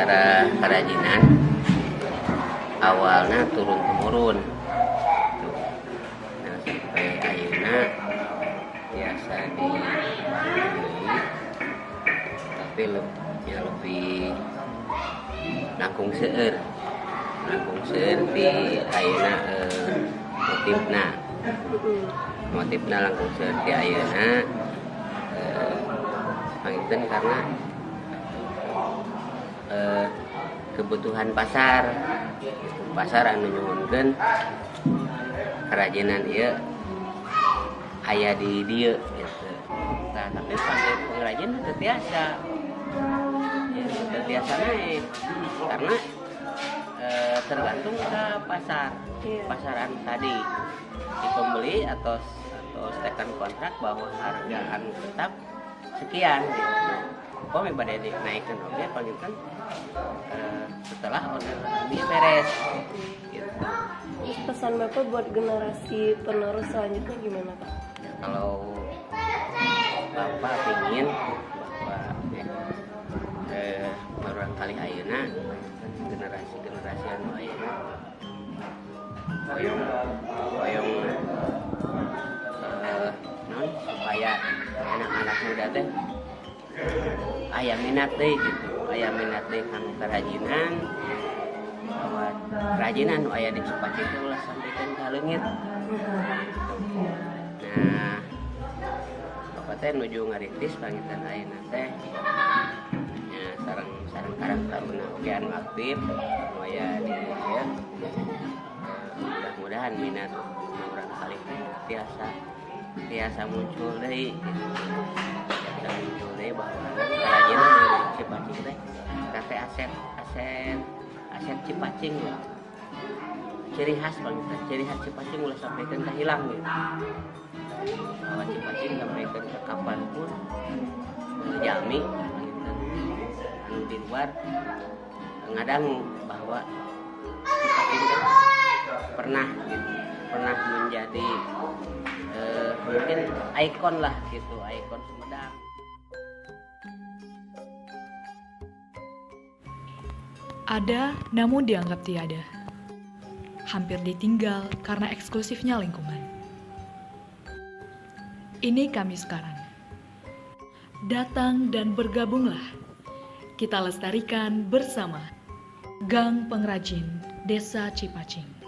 secara kerajinan awalnya turun temurun. Nah, sampai ayeuna biasa dibeli, tapi lebih langkung seueur di ayeuna motifna langkung seueur di ayeuna panginten karena kebutuhan pasar anu nyuhunkeun kerajinan ieu aya di dieu gitu. Nah, tapi pakai pengrajin teu tiasa naik karena tergantung ke pasaran tadi si pembeli atau tekan kontrak bahwa harga anu tetap sekian gitu. Kok pada dinaikkan oke paling kan setelah order dia beres gitu. Pesan Bapak buat generasi penerus selanjutnya gimana Pak? Ya, kalau Bapak ingin bahwa barangkali ayeuna generasi anu ayeuna hoyong supaya anak-anak muda teh aya minat deui gitu, aya minat deui kanu kerajinan, bahwa kerajinan nu aya di Cipacing teh ulah sampikeun ka leungit. Nah, Bapak teh nuju ngarintis panginten ayeuna teh nya sareng karang taruna oge anu aktif nu aya di ieu. Mudah-mudahan minat barangkali tiasa muncul deui gitu. Bahwa kerajinan di Cipacing teh kate aset Cipacing ya. Ciri khas Cipacing ulah sampikeun ka hilang gitu. Bahwa Cipacing sampikeun ke kapanpun jami anu di luar ngadang bahwa Cipacing teh pernah menjadi mungkin ikon lah gitu, ikon Sumedang. Ada namun dianggap tiada. Hampir ditinggal karena eksklusifnya lingkungan. Ini kami sekarang. Datang dan bergabunglah. Kita lestarikan bersama Gang Pengrajin Desa Cipacing.